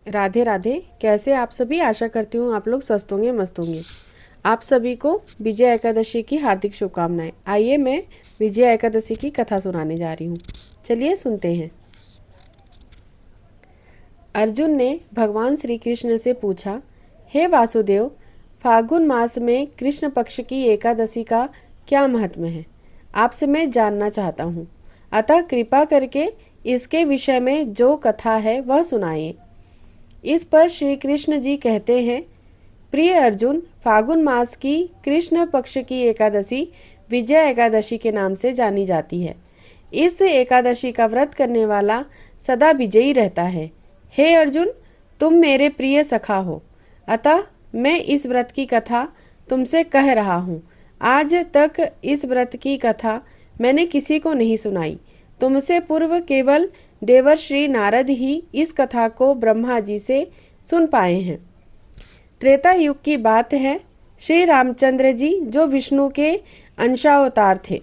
राधे राधे। कैसे आप सभी? आशा करती हूँ आप लोग स्वस्थ होंगे, मस्त होंगे। आप सभी को विजय एकादशी की हार्दिक शुभकामनाएं। आइए मैं विजय एकादशी की कथा सुनाने जा रही हूँ। चलिए सुनते हैं। अर्जुन ने भगवान श्री कृष्ण से पूछा, हे वासुदेव, फाल्गुन मास में कृष्ण पक्ष की एकादशी का क्या महत्व है? आपसे मैं जानना चाहता हूँ। अतः कृपा करके इसके विषय में जो कथा है वह सुनाइए। इस पर श्री कृष्ण जी कहते हैं, प्रिय अर्जुन, फाल्गुन मास की कृष्ण पक्ष की एकादशी विजय एकादशी के नाम से जानी जाती है। इस एकादशी का व्रत करने वाला सदा विजयी रहता है। हे अर्जुन, तुम मेरे प्रिय सखा हो, अतः मैं इस व्रत की कथा तुमसे कह रहा हूँ। आज तक इस व्रत की कथा मैंने किसी को नहीं सुनाई। तुमसे पूर्व केवल देवर्षि नारद ही इस कथा को ब्रह्मा जी से सुन पाए हैं। त्रेता युग की बात है। श्री रामचंद्र जी जो विष्णु के अंशावतार थे,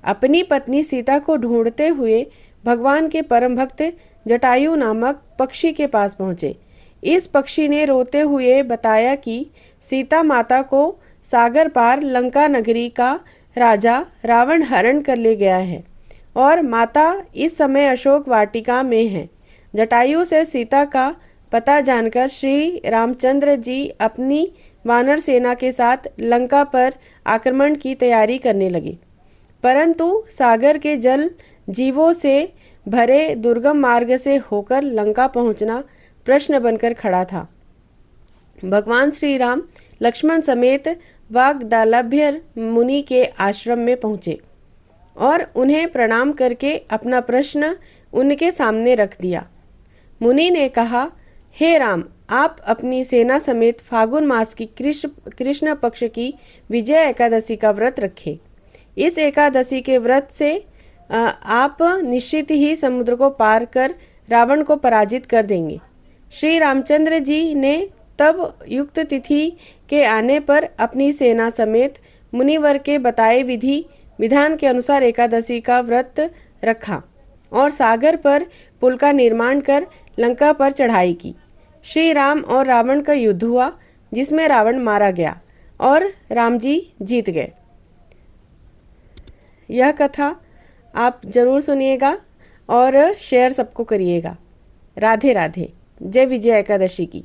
अपनी पत्नी सीता को ढूंढते हुए भगवान के परम भक्त जटायु नामक पक्षी के पास पहुँचे। इस पक्षी ने रोते हुए बताया कि सीता माता को सागर पार लंका नगरी का राजा रावण हरण कर ले गया है और माता इस समय अशोक वाटिका में है। जटायु से सीता का पता जानकर श्री रामचंद्र जी अपनी वानर सेना के साथ लंका पर आक्रमण की तैयारी करने लगे, परंतु सागर के जल जीवों से भरे दुर्गम मार्ग से होकर लंका पहुंचना प्रश्न बनकर खड़ा था। भगवान श्री राम लक्ष्मण समेत वाग्दालभ्य मुनि के आश्रम में पहुँचे और उन्हें प्रणाम करके अपना प्रश्न उनके सामने रख दिया। मुनि ने कहा, हे राम, आप अपनी सेना समेत फाल्गुन मास की कृष्ण पक्ष की विजय एकादशी का व्रत रखें। इस एकादशी के व्रत से आप निश्चित ही समुद्र को पार कर रावण को पराजित कर देंगे। श्री रामचंद्र जी ने तब युक्त तिथि के आने पर अपनी सेना समेत मुनिवर के बताए विधि विधान के अनुसार एकादशी का व्रत रखा और सागर पर पुल का निर्माण कर लंका पर चढ़ाई की। श्री राम और रावण का युद्ध हुआ, जिसमें रावण मारा गया और राम जी जीत गए। यह कथा आप जरूर सुनिएगा और शेयर सबको करिएगा। राधे राधे। जय विजय एकादशी की।